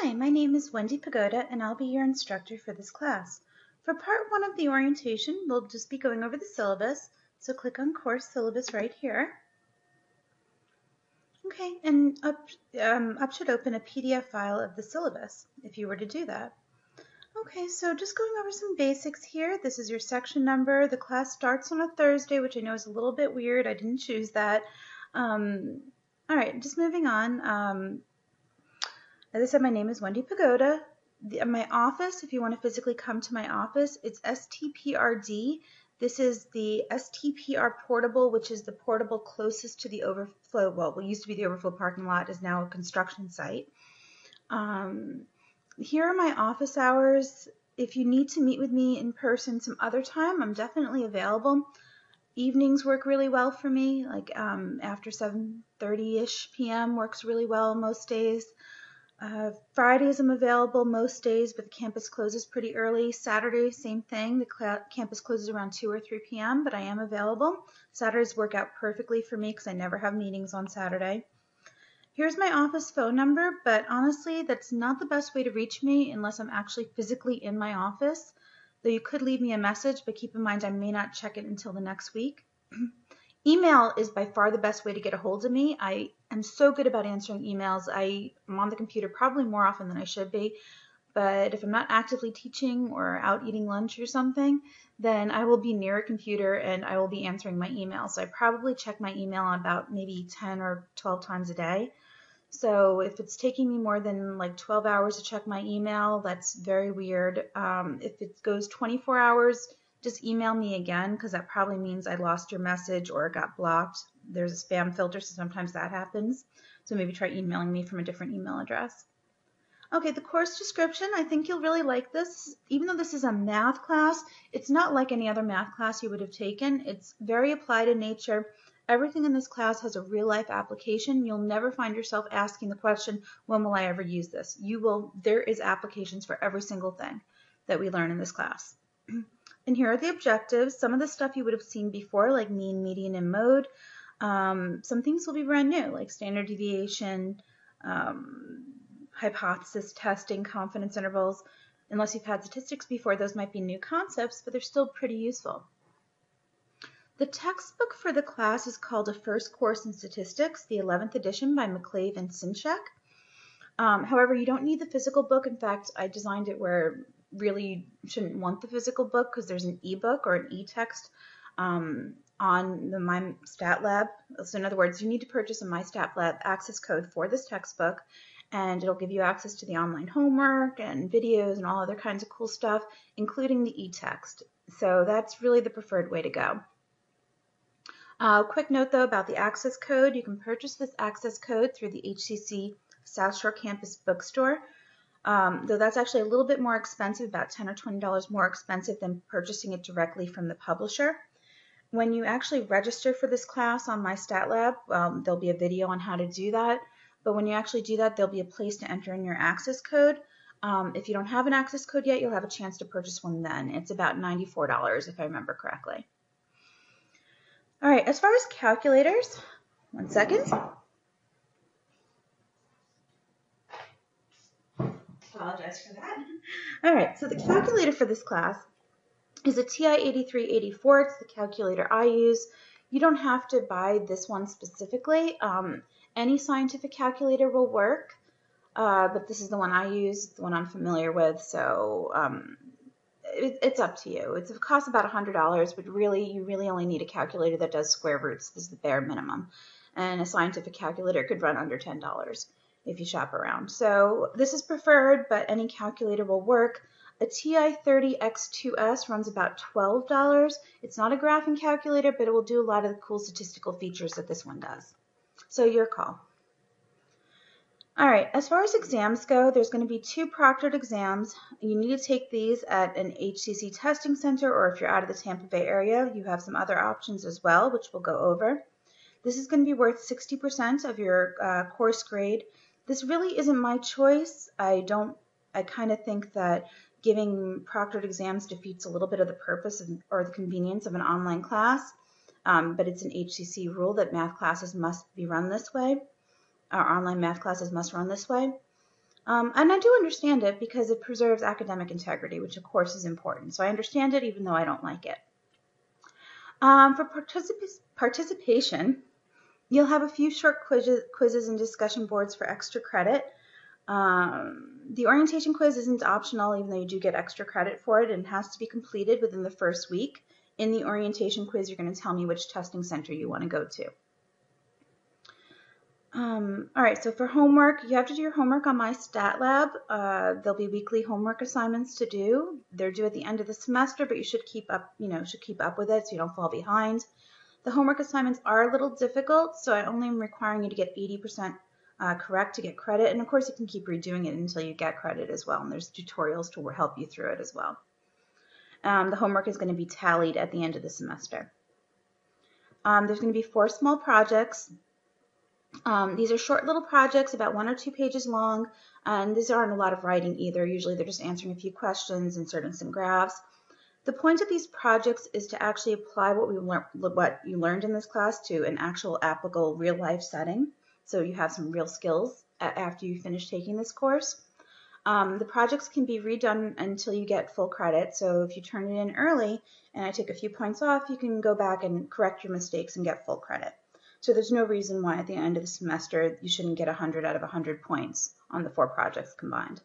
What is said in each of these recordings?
Hi, my name is Wendy Pogoda, and I'll be your instructor for this class. For part 1 of the orientation, we'll just be going over the syllabus, so click on Course Syllabus right here. Okay, and up should open a PDF file of the syllabus, if you were to do that. Okay, so just going over some basics here. This is your section number. The class starts on a Thursday, which I know is a little bit weird. I didn't choose that. All right, just moving on. As I said, my name is Wendy Pogoda. My office, if you want to physically come to my office, it's STPRD. This is the STPR portable, which is the portable closest to the overflow. Well, what used to be the overflow parking lot is now a construction site. Here are my office hours. If you need to meet with me in person some other time, I'm definitely available. Evenings work really well for me, like after 7:30-ish p.m. works really well most days. Fridays I'm available most days, but the campus closes pretty early. Saturday, same thing. The campus closes around 2 or 3 p.m., but I am available. Saturdays work out perfectly for me because I never have meetings on Saturday. Here's my office phone number, but honestly, that's not the best way to reach me unless I'm actually physically in my office. Though you could leave me a message, but keep in mind I may not check it until the next week. Email is by far the best way to get a hold of me. I am so good about answering emails. I'm on the computer probably more often than I should be, but if I'm not actively teaching or out eating lunch or something, then I will be near a computer and I will be answering my emails. So I probably check my email about maybe 10 or 12 times a day. So if it's taking me more than like 12 hours to check my email, that's very weird. If it goes 24 hours, just email me again, because that probably means I lost your message or it got blocked. There's a spam filter, so sometimes that happens. So maybe try emailing me from a different email address. Okay, the course description, I think you'll really like this. Even though this is a math class, it's not like any other math class you would have taken. It's very applied in nature. Everything in this class has a real-life application. You'll never find yourself asking the question, when will I ever use this? There is applications for every single thing that we learn in this class. And here are the objectives. Some of the stuff you would have seen before, like mean, median, and mode. Some things will be brand new, like standard deviation, hypothesis testing, confidence intervals. Unless you've had statistics before, those might be new concepts, but they're still pretty useful. The textbook for the class is called A First Course in Statistics, the 11th edition by McClave and Sinchek. However, you don't need the physical book. In fact, I designed it where really you shouldn't want the physical book because there's an e-book or an e-text on the MyStatLab. So in other words, you need to purchase a MyStatLab access code for this textbook, and it'll give you access to the online homework and videos and all other kinds of cool stuff, including the e-text. So that's really the preferred way to go. Quick note though about the access code. You can purchase this access code through the HCC South Shore Campus bookstore. Though that's actually a little bit more expensive, about $10 or $20 more expensive than purchasing it directly from the publisher. When you actually register for this class on MyStatLab, there'll be a video on how to do that. But when you actually do that, there'll be a place to enter in your access code. If you don't have an access code yet, you'll have a chance to purchase one then. It's about $94 if I remember correctly. All right, as far as calculators, one second. Apologize for that. All right, so the calculator for this class is a TI-8384. It's the calculator I use. You don't have to buy this one specifically. Any scientific calculator will work, but this is the one I use, the one I'm familiar with, so it's up to you. It costs about $100, but really, you really only need a calculator that does square roots. This is the bare minimum. And a scientific calculator could run under $10 if you shop around. So this is preferred, but any calculator will work. A TI-30X2S runs about $12. It's not a graphing calculator, but it will do a lot of the cool statistical features that this one does. So your call. All right, as far as exams go, there's going to be 2 proctored exams. You need to take these at an HCC testing center, or if you're out of the Tampa Bay area, you have some other options as well, which we'll go over. This is going to be worth 60% of your course grade. This really isn't my choice. I kind of think that giving proctored exams defeats a little bit of the purpose or the convenience of an online class, but it's an HCC rule that math classes must be run this way. Our online math classes must run this way. And I do understand it because it preserves academic integrity, which of course is important. So I understand it even though I don't like it. For participation, you'll have a few short quizzes and discussion boards for extra credit. The orientation quiz isn't optional, even though you do get extra credit for it, and it has to be completed within the first week. In the orientation quiz, you're going to tell me which testing center you want to go to. All right, so for homework, you have to do your homework on my stat lab. There'll be weekly homework assignments to do. They're due at the end of the semester, but you should keep up, with it so you don't fall behind. The homework assignments are a little difficult, so I only am requiring you to get 80% correct to get credit. And of course, you can keep redoing it until you get credit as well. And there's tutorials to help you through it as well. The homework is going to be tallied at the end of the semester. There's going to be 4 small projects. These are short little projects, about 1 or 2 pages long, and these aren't a lot of writing either. Usually they're just answering a few questions, inserting some graphs. The point of these projects is to actually apply what you learned in this class to an actual applicable real-life setting, so you have some real skills after you finish taking this course. The projects can be redone until you get full credit, so if you turn it in early and I take a few points off, you can go back and correct your mistakes and get full credit. So there's no reason why at the end of the semester you shouldn't get 100 out of 100 points on the 4 projects combined.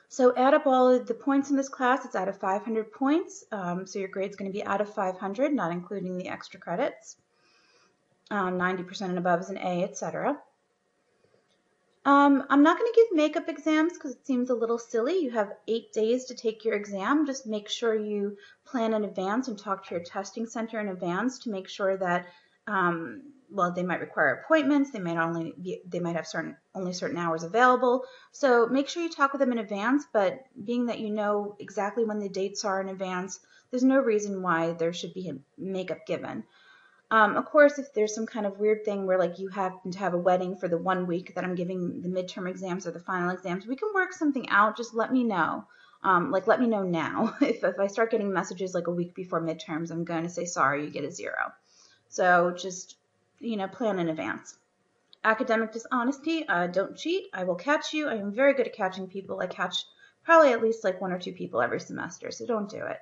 So add up all of the points in this class. It's out of 500 points. So your grade's going to be out of 500, not including the extra credits. 90% and above is an A, etc. I'm not going to give makeup exams because it seems a little silly. You have 8 days to take your exam. Just make sure you plan in advance and talk to your testing center in advance to make sure that, well, they might require appointments. They might have only certain hours available. So make sure you talk with them in advance. But being that you know exactly when the dates are in advance, there's no reason why there should be makeup given. Of course, if there's some kind of weird thing where like you happen to have a wedding for the 1 week that I'm giving the midterm exams or the final exams, we can work something out. Just let me know. Let me know now. If I start getting messages like a week before midterms, I'm going to say, sorry, you get a 0. So just, plan in advance. Academic dishonesty, don't cheat. I will catch you. I am very good at catching people. I catch probably at least like 1 or 2 people every semester, so don't do it.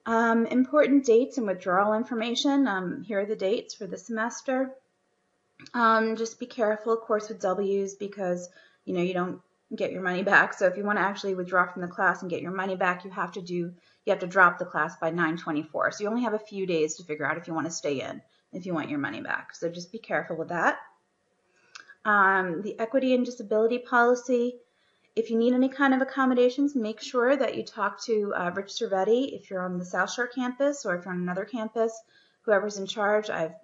Important dates and withdrawal information. Here are the dates for the semester. Just be careful, of course, with W's because, you don't get your money back. So if you want to actually withdraw from the class and get your money back, you have to drop the class by 9/24. So you only have a few days to figure out if you want to stay in, if you want your money back. So just be careful with that. The equity and disability policy. If you need any kind of accommodations, make sure that you talk to Rich Cervetti if you're on the South Shore campus or if you're on another campus, whoever's in charge. I've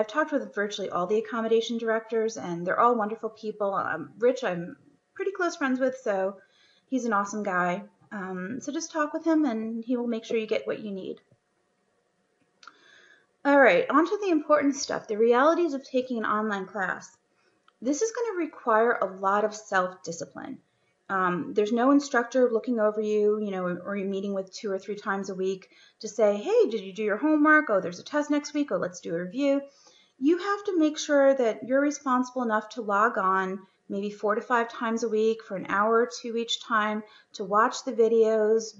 talked with virtually all the accommodation directors, and they're all wonderful people. Rich, I'm pretty close friends with, so he's an awesome guy. So just talk with him, and he will make sure you get what you need. All right, on to the important stuff, the realities of taking an online class. This is going to require a lot of self-discipline. There's no instructor looking over you, or you're meeting with 2 or 3 times a week to say, hey, did you do your homework? Oh, there's a test next week. Oh, let's do a review. You have to make sure that you're responsible enough to log on maybe 4 to 5 times a week for an hour or 2 each time to watch the videos,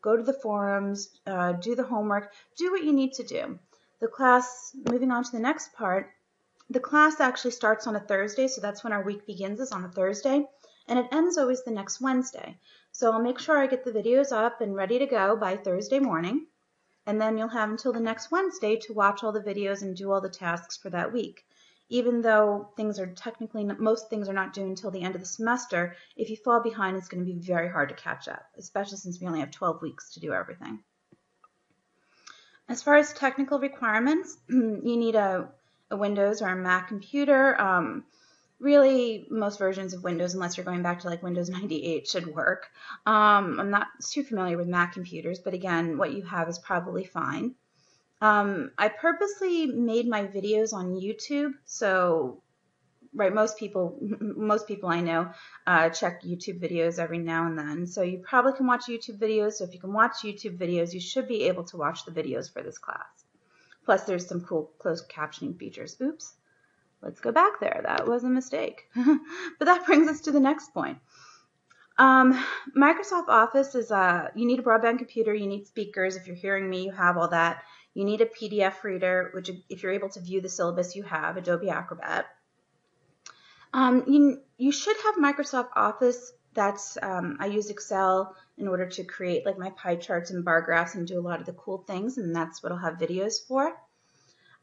go to the forums, do the homework, do what you need to do. The class, moving on to the next part, the class actually starts on a Thursday, so that's when our week begins, is on a Thursday. And it ends always the next Wednesday. So I'll make sure I get the videos up and ready to go by Thursday morning. And then you'll have until the next Wednesday to watch all the videos and do all the tasks for that week. Even though most things are not due until the end of the semester, if you fall behind, it's going to be very hard to catch up, especially since we only have 12 weeks to do everything. As far as technical requirements, you need a Windows or a Mac computer. Really, most versions of Windows, unless you're going back to like Windows 98, should work. I'm not too familiar with Mac computers, but again, what you have is probably fine. I purposely made my videos on YouTube, so most people I know check YouTube videos every now and then. So you probably can watch YouTube videos. So if you can watch YouTube videos, you should be able to watch the videos for this class. Plus, there's some cool closed captioning features. Oops. Let's go back there. That was a mistake. But that brings us to the next point. Microsoft Office is you need a broadband computer, you need speakers. If you're hearing me, you have all that. You need a PDF reader, which if you're able to view the syllabus, you have Adobe Acrobat. You should have Microsoft Office. I use Excel in order to create like my pie charts and bar graphs and do a lot of the cool things, and that's what I'll have videos for.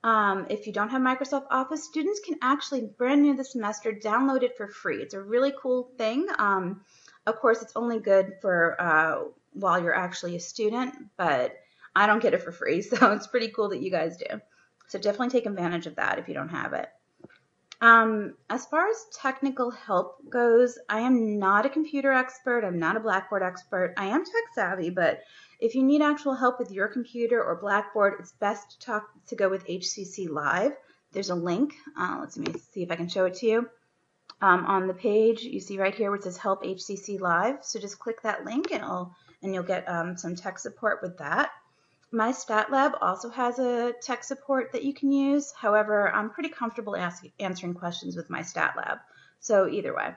If you don't have Microsoft Office, students can actually, brand new this semester, download it for free. It's a really cool thing. Of course, it's only good for while you're actually a student, but I don't get it for free, so it's pretty cool that you guys do. So definitely take advantage of that if you don't have it. As far as technical help goes, I am not a computer expert. I'm not a Blackboard expert. I am tech savvy, but if you need actual help with your computer or Blackboard, it's best to go with HCC Live. There's a link. Let me see if I can show it to you. On the page, you see right here where it says Help HCC Live. So just click that link and you'll get some tech support with that. My Stat Lab also has a tech support that you can use. However, I'm pretty comfortable answering questions with my Stat Lab. So either way.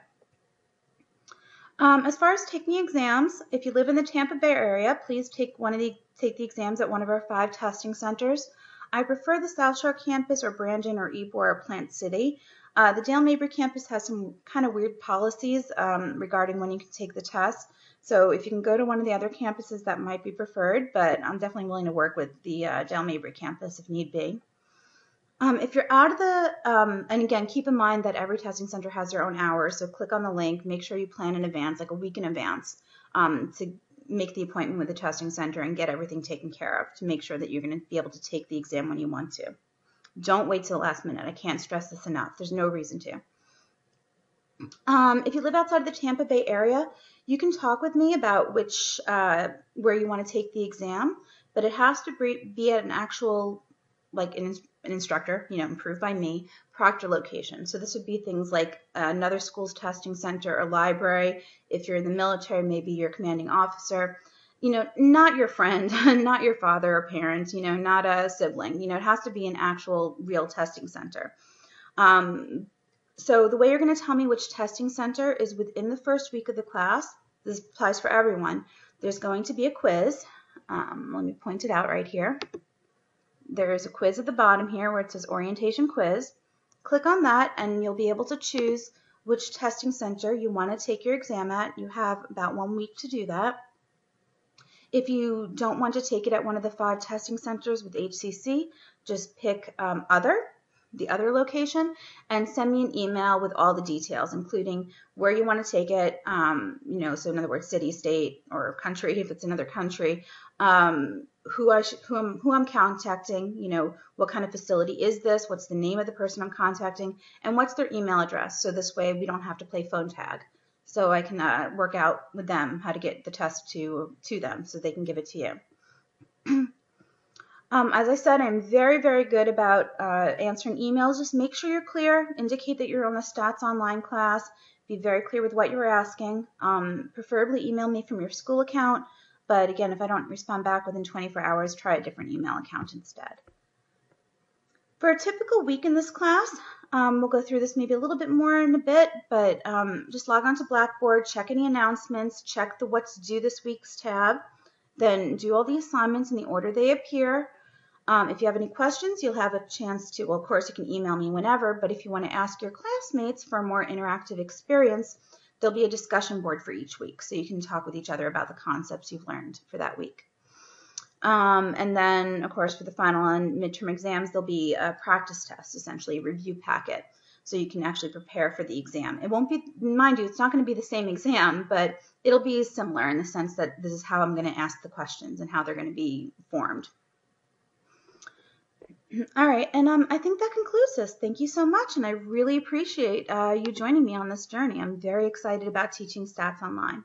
As far as taking exams, if you live in the Tampa Bay area, please take the exams at one of our 5 testing centers. I prefer the South Shore campus or Brandon or Ybor or Plant City. The Dale Mabry campus has some kind of weird policies regarding when you can take the test. So if you can go to one of the other campuses, that might be preferred, but I'm definitely willing to work with the Dale Mabry campus if need be. If you're out of the, and again, keep in mind that every testing center has their own hours, so click on the link, make sure you plan in advance, like a week in advance, to make the appointment with the testing center and get everything taken care of to make sure that you're going to be able to take the exam when you want to. Don't wait till the last minute. I can't stress this enough. There's no reason to. If you live outside of the Tampa Bay area, you can talk with me about where you want to take the exam, but it has to be at an actual, like an instructor, approved by me, proctor location. So this would be things like another school's testing center, a library. If you're in the military, maybe your commanding officer. Not your friend, not your father or parent, not a sibling. It has to be an actual real testing center. So the way you're going to tell me which testing center is within the first week of the class. This applies for everyone. There's going to be a quiz. Let me point it out right here. There is a quiz at the bottom here where it says Orientation Quiz. Click on that and you'll be able to choose which testing center you want to take your exam at. You have about 1 week to do that. If you don't want to take it at one of the 5 testing centers with HCC, just pick the other location, and send me an email with all the details, including where you want to take it, so in other words, city, state, or country, if it's another country, who I'm contacting, what kind of facility is this, what's the name of the person I'm contacting, and what's their email address, so this way we don't have to play phone tag. So I can work out with them how to get the test to them so they can give it to you. As I said, I'm very, very good about answering emails. Just make sure you're clear. Indicate that you're on a Stats Online class. Be very clear with what you're asking. Preferably email me from your school account. But again, if I don't respond back within 24 hours, try a different email account instead. For a typical week in this class, we'll go through this maybe a little bit more in a bit, but just log on to Blackboard, check any announcements, check the What's Due This Week's tab, then do all the assignments in the order they appear. If you have any questions, you'll have a chance to, well, of course, you can email me whenever, but if you want to ask your classmates for a more interactive experience, there'll be a discussion board for each week, so you can talk with each other about the concepts you've learned for that week. And then, of course, for the final and midterm exams, there'll be a practice test, essentially a review packet, so you can actually prepare for the exam. It won't be, mind you, it's not going to be the same exam, but it'll be similar in the sense that this is how I'm going to ask the questions and how they're going to be formed. All right, and I think that concludes this. Thank you so much, and I really appreciate you joining me on this journey. I'm very excited about teaching Stats Online.